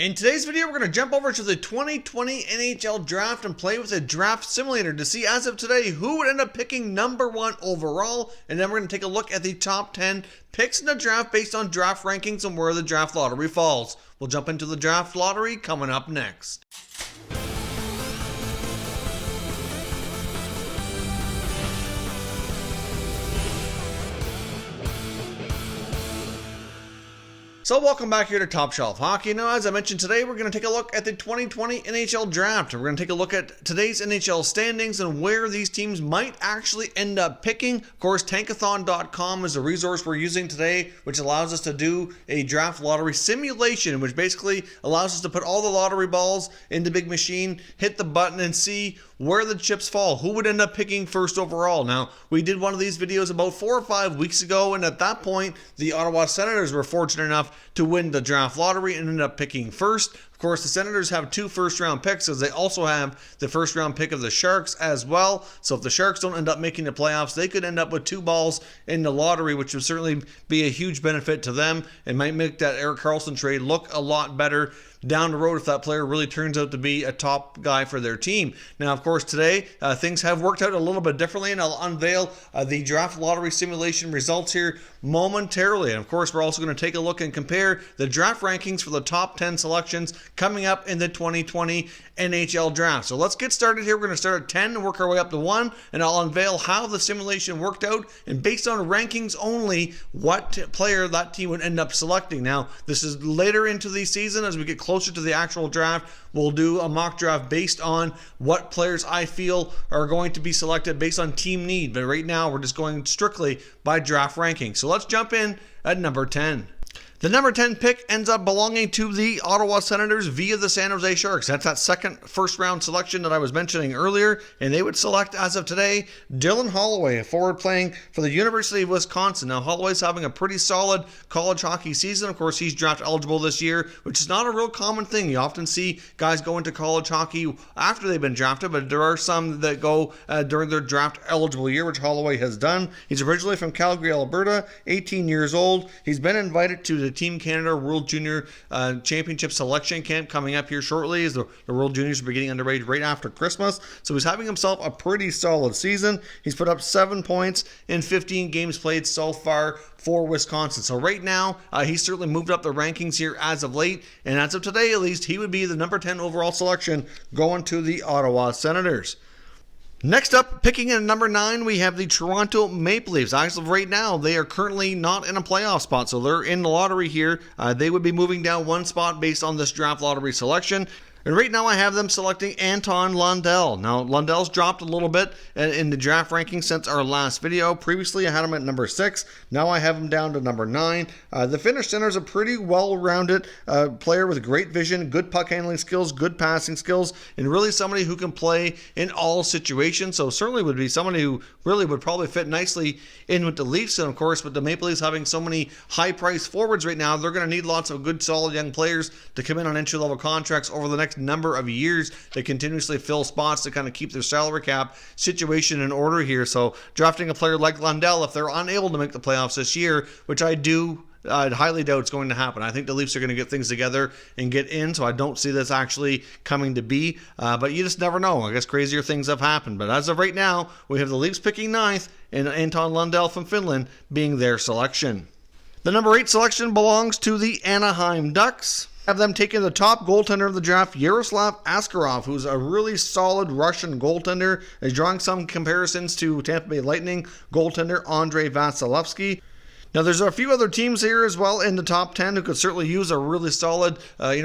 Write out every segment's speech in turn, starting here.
In today's video, we're going to jump over to the 2020 NHL Draft and play with a Draft Simulator to see, as of today, who would end up picking #1 overall. And then we're going to take a look at the top 10 picks in the draft based on draft rankings and where the draft lottery falls. We'll jump into the draft lottery coming up next. So welcome back here to Top Shelf Hockey. Now, as I mentioned today, we're going to take a look at the 2020 NHL Draft. We're going to take a look at today's NHL standings and where these teams might actually end up picking. Of course, Tankathon.com is a resource we're using today, which allows us to do a draft lottery simulation, which basically allows us to put all the lottery balls in the big machine, hit the button, and see where the chips fall, who would end up picking first overall. Now, we did one of these videos about 4 or 5 weeks ago, and at that point, the Ottawa Senators were fortunate enough to win the draft lottery and ended up picking first. Of course, the Senators have 2 first-round picks, as they also have the first-round pick of the Sharks as well. So if the Sharks don't end up making the playoffs, they could end up with 2 balls in the lottery, which would certainly be a huge benefit to them and might make that Erik Karlsson trade look a lot better down the road if that player really turns out to be a top guy for their team. Now, of course, today things have worked out a little bit differently, and I'll unveil the draft lottery simulation results here momentarily. And of course, we're also going to take a look and compare the draft rankings for the top 10 selections coming up in the 2020 NHL Draft. So let's get started here. We're going to start at 10 and work our way up to 1, and I'll unveil how the simulation worked out, and based on rankings only, what player that team would end up selecting. Now, this is later into the season. As we get closer to the actual draft, we'll do a mock draft based on what players I feel are going to be selected based on team need. But right now, we're just going strictly by draft ranking. So let's jump in at number 10. The number 10 pick ends up belonging to the Ottawa Senators via the San Jose Sharks. That's that second first-round selection that I was mentioning earlier, and they would select, as of today, Dylan Holloway, a forward playing for the University of Wisconsin. Now, Holloway's having a pretty solid college hockey season. Of course, he's draft eligible this year, which is not a real common thing. You often see guys go into college hockey after they've been drafted, but there are some that go during their draft eligible year, which Holloway has done. He's originally from Calgary, Alberta, 18 years old. He's been invited to the Team Canada World Junior Championship Selection Camp coming up here shortly, as the World Juniors will be getting underway right after Christmas. So he's having himself a pretty solid season. He's put up 7 points in 15 games played so far for Wisconsin. So right now, he's certainly moved up the rankings here as of late, and as of today at least, he would be the number 10 overall selection going to the Ottawa Senators. Next up, picking in number 9, we have the Toronto Maple Leafs. As of right now, they are currently not in a playoff spot, so they're in the lottery here. They would be moving down 1 spot based on this draft lottery selection. And right now I have them selecting Anton Lundell. Now, Lundell's dropped a little bit in the draft ranking since our last video. Previously, I had him at number 6. Now I have him down to number 9. The Finnish center is a pretty well-rounded player with great vision, good puck handling skills, good passing skills, and really somebody who can play in all situations. So certainly would be somebody who really would probably fit nicely in with the Leafs. And of course, with the Maple Leafs having so many high-priced forwards right now, they're going to need lots of good, solid young players to come in on entry-level contracts over the next number of years to continuously fill spots to kind of keep their salary cap situation in order here. So drafting a player like Lundell, if they're unable to make the playoffs this year, which I highly doubt it's going to happen. I think the Leafs are going to get things together and get in, so I don't see this actually coming to be. But you just never know. I guess crazier things have happened. But as of right now, we have the Leafs picking 9th and Anton Lundell from Finland being their selection. The number 8 selection belongs to the Anaheim Ducks. Have them taking the top goaltender of the draft, YAROSLAV ASKAROV, who's a really solid Russian goaltender. He's drawing some comparisons to Tampa Bay Lightning goaltender Andrei Vasilevsky. Now, there's a few other teams here as well in the top 10 who could certainly use a really solid,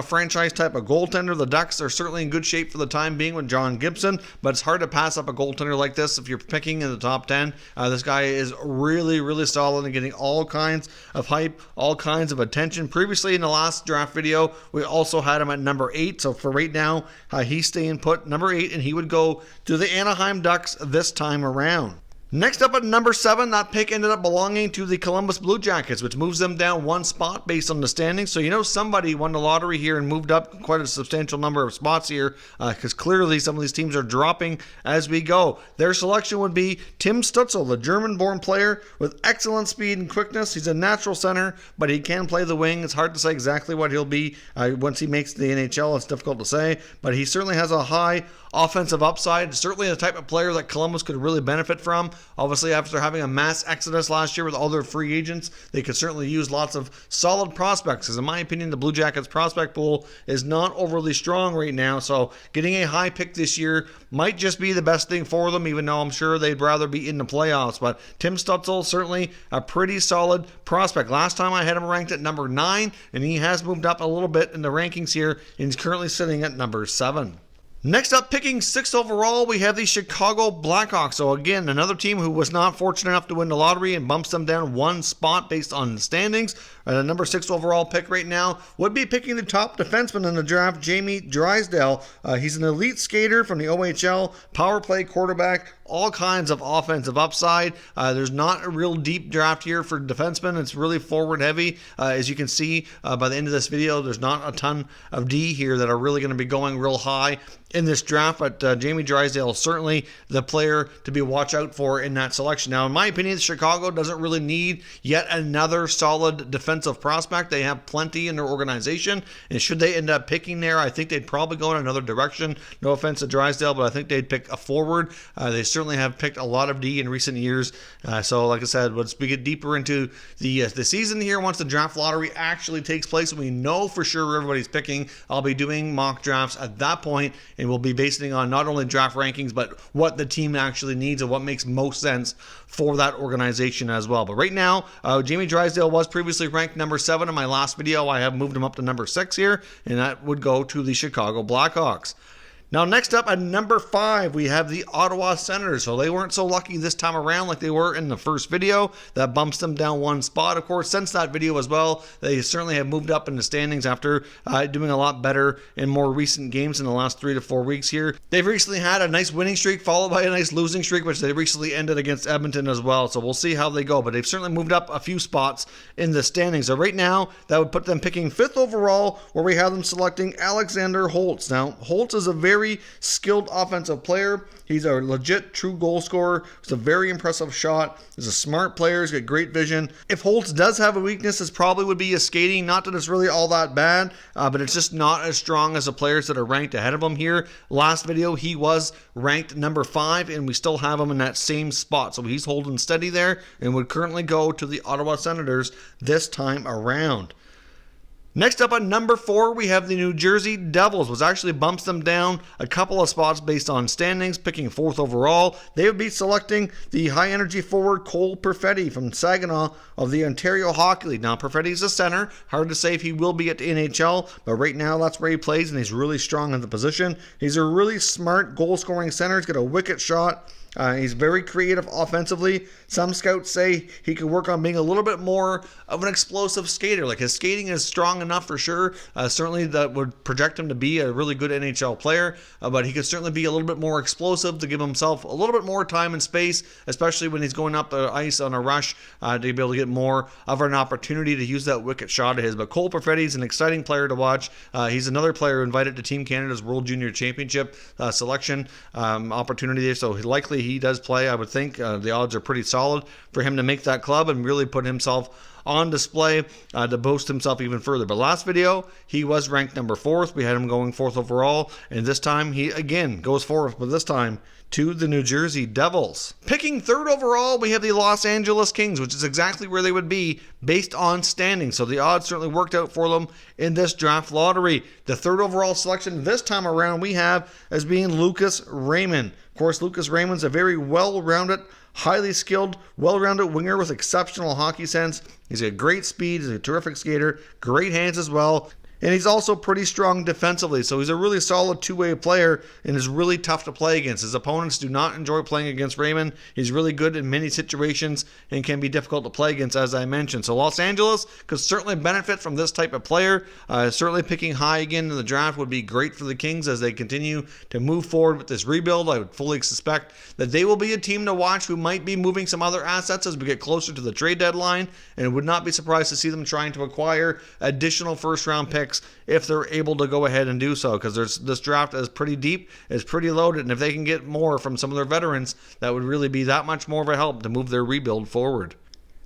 franchise type of goaltender. The Ducks are certainly in good shape for the time being with John Gibson, but it's hard to pass up a goaltender like this if you're picking in the top 10. This guy is really, really solid and getting all kinds of hype, all kinds of attention. Previously in the last draft video, we also had him at number 8. So for right now, he's staying put number 8, and he would go to the Anaheim Ducks this time around. Next up at number 7, that pick ended up belonging to the Columbus Blue Jackets, which moves them down one spot based on the standings. So you know somebody won the lottery here and moved up quite a substantial number of spots here, because clearly some of these teams are dropping as we go. Their selection would be Tim Stützle, the German-born player with excellent speed and quickness. He's a natural center, but he can play the wing. It's hard to say exactly what he'll be once he makes the NHL. It's difficult to say, but he certainly has a high offensive upside. Certainly the type of player that Columbus could really benefit from. Obviously, after having a mass exodus last year with all their free agents, they could certainly use lots of solid prospects, because in my opinion, the Blue Jackets prospect pool is not overly strong right now. So getting a high pick this year might just be the best thing for them, even though I'm sure they'd rather be in the playoffs. But Tim Stützle, certainly a pretty solid prospect. Last time I had him ranked at number 9, and he has moved up a little bit in the rankings here, and he's currently sitting at number 7. Next up, picking 6th overall, we have the Chicago Blackhawks. So again, another team who was not fortunate enough to win the lottery and bumps them down one spot based on the standings. The number 6 overall pick right now would be picking the top defenseman in the draft, Jamie Drysdell. He's an elite skater from the OHL, power play quarterback, all kinds of offensive upside. There's not a real deep draft here for defensemen. It's really forward heavy. As you can see by the end of this video, there's not a ton of D here that are really going to be going real high in this draft, but Jamie Drysdale is certainly the player to be watch out for in that selection. Now, in my opinion, Chicago doesn't really need yet another solid defensive prospect. They have plenty in their organization, and should they end up picking there, I think they'd probably go in another direction. No offense to Drysdale, but I think they'd pick a forward. They certainly have picked a lot of D in recent years. So, like I said, once we get deeper into the season here, once the draft lottery actually takes place, and we know for sure everybody's picking, I'll be doing mock drafts at that point, and we'll be basing on not only draft rankings, but what the team actually needs and what makes most sense for that organization as well. But right now, Jamie Drysdale was previously ranked number 7 in my last video. I have moved him up to number 6 here, and that would go to the Chicago Blackhawks. Now, next up at number 5, we have the Ottawa Senators. So they weren't so lucky this time around like they were in the first video. That bumps them down one spot. Of course, since that video as well, they certainly have moved up in the standings after doing a lot better in more recent games in the last 3 to 4 weeks here. They've recently had a nice winning streak followed by a nice losing streak, which they recently ended against Edmonton as well. So we'll see how they go. But they've certainly moved up a few spots in the standings. So right now, that would put them picking 5th overall, where we have them selecting Alexander HOLTZ. Now, HOLTZ is a very skilled offensive player. He's a legit true goal scorer. It's a very impressive shot. He's a smart player. He's got great vision. If HOLTZ does have a weakness, it probably would be his skating. Not that it's really all that bad, but it's just not as strong as the players that are ranked ahead of him here. Last video, he was ranked number 5, and we still have him in that same spot. So he's holding steady there and would currently go to the Ottawa Senators this time around. Next up at number 4, we have the New Jersey Devils, which actually bumps them down a couple of spots based on standings, picking 4th overall. They would be selecting the high-energy forward Cole Perfetti from Saginaw of the Ontario Hockey League. Now, Perfetti's a center. Hard to say if he will be at the NHL, but right now that's where he plays, and he's really strong in the position. He's a really smart goal-scoring center. He's got a wicked shot. He's very creative offensively. Some scouts say he could work on being a little bit more of an explosive skater. Like, his skating is strong enough for sure. Certainly that would project him to be a really good NHL player, but he could certainly be a little bit more explosive to give himself a little bit more time and space, especially when he's going up the ice on a rush to be able to get more of an opportunity to use that wicked shot of his. But Cole Perfetti is an exciting player to watch. He's another player invited to Team Canada's World Junior Championship selection opportunity there, so likely he does play. I would think the odds are pretty solid for him to make that club and really put himself on display to boast himself even further. But last video, he was ranked number 4th. We had him going 4th overall, and this time he again goes 4th, but this time to the New Jersey Devils. Picking 3rd overall, we have the Los Angeles Kings, which is exactly where they would be based on standing. So the odds certainly worked out for them in this draft lottery. The 3rd overall selection this time around we have as being Lucas Raymond. Of course, Lucas Raymond's a very well-rounded, highly skilled, well-rounded winger with exceptional hockey sense. He's got great speed. He's a terrific skater, great hands as well. and he's also pretty strong defensively. So he's a really solid two-way player and is really tough to play against. His opponents do not enjoy playing against Raymond. He's really good in many situations and can be difficult to play against, as I mentioned. So Los Angeles could certainly benefit from this type of player. Certainly picking high again in the draft would be great for the Kings as they continue to move forward with this rebuild. I would fully suspect that they will be a team to watch who might be moving some other assets as we get closer to the trade deadline, and would not be surprised to see them trying to acquire additional first-round picks if they're able to go ahead and do so, because this draft is pretty deep, is pretty loaded, and if they can get more from some of their veterans, that would really be that much more of a help to move their rebuild forward.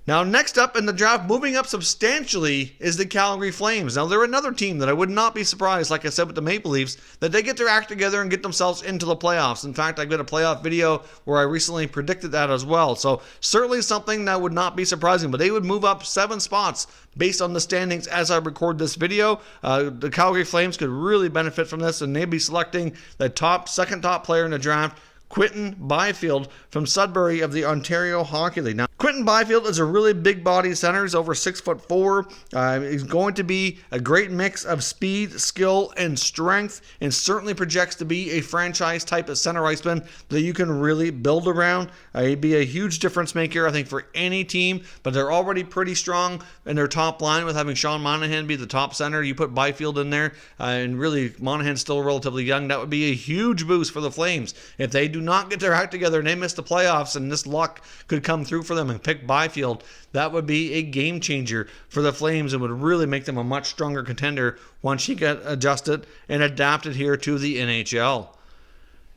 Now, next up in the draft, moving up substantially, is the Calgary Flames. Now, they're another team that I would not be surprised, like I said with the Maple Leafs, that they get their act together and get themselves into the playoffs. In fact, I got a playoff video where I recently predicted that as well. So, certainly something that would not be surprising, but they would move up 7 spots based on the standings as I record this video. The Calgary Flames could really benefit from this, and they'd be selecting the second top player in the draft, Quinton Byfield from Sudbury of the Ontario Hockey League. Now, Quinton Byfield is a really big body center. He's over 6'4". He's going to be a great mix of speed, skill, and strength, and certainly projects to be a franchise type of center iceman that you can really build around. He'd be a huge difference maker, I think, for any team, but they're already pretty strong in their top line with having Sean Monahan be the top center. You put Byfield in there, and really Monahan's still relatively young. That would be a huge boost for the Flames. If they do not get their act together and they miss the playoffs and this luck could come through for them and pick Byfield, that would be a game changer for the Flames and would really make them a much stronger contender once you get adjusted and adapted here to the NHL.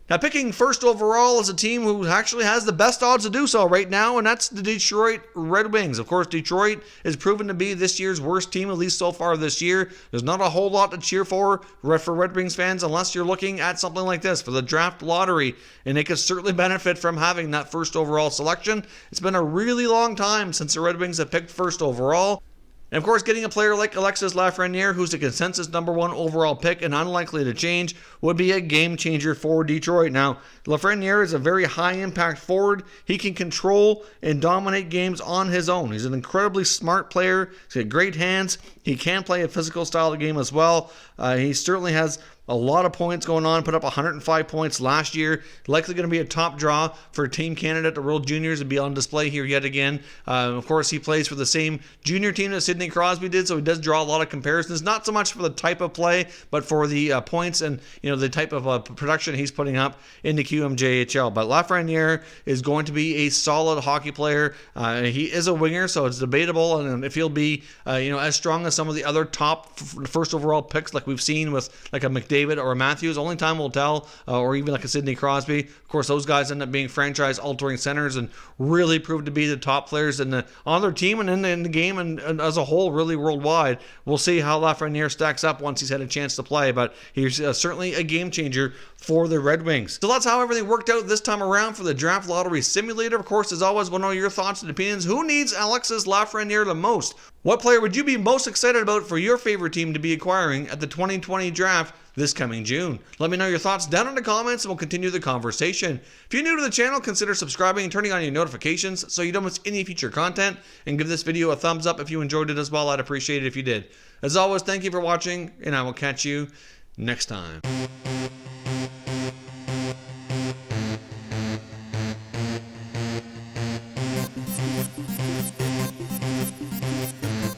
Now, picking first overall is a team who actually has the best odds to do so right now, and that's the Detroit Red Wings. Of course, Detroit is proven to be this year's worst team, at least so far this year. There's not a whole lot to cheer for Red Wings fans unless you're looking at something like this for the draft lottery, and they could certainly benefit from having that first overall selection. It's been a really long time since the Red Wings have picked first overall. And of course, getting a player like Alexis Lafreniere, who's the consensus #1 overall pick and unlikely to change, would be a game changer for Detroit. Now, Lafreniere is a very high impact forward. He can control and dominate games on his own. He's an incredibly smart player. He's got great hands. He can play a physical style of game as well. He certainly has a lot of points going on, put up 105 points last year. Likely going to be a top draw for Team Canada at the World Juniors and be on display here yet again. Of course, he plays for the same junior team that Sidney Crosby did, so he does draw a lot of comparisons, not so much for the type of play, but for the points and the type of production he's putting up in the QMJHL. But Lafreniere is going to be a solid hockey player. He is a winger, so it's debatable, and if he'll be as strong as some of the other top first overall picks like we've seen with like a McDavid or a Matthews, only time will tell, or even like a Sidney Crosby. Of course, those guys end up being franchise-altering centers and really prove to be the top players on their team and in the game and as a whole, really worldwide. We'll see how Lafreniere stacks up once he's had a chance to play, but he's certainly a game changer for the Red Wings. So that's how everything worked out this time around for the Draft Lottery Simulator. Of course, as always, want to know your thoughts and opinions. Who needs Alexis Lafreniere the most? What player would you be most excited about for your favorite team to be acquiring at the 2020 draft this coming June? Let me know your thoughts down in the comments and we'll continue the conversation. If you're new to the channel, consider subscribing and turning on your notifications so you don't miss any future content, and give this video a thumbs up if you enjoyed it as well. I'd appreciate it if you did. As always, thank you for watching, and I will catch you next time.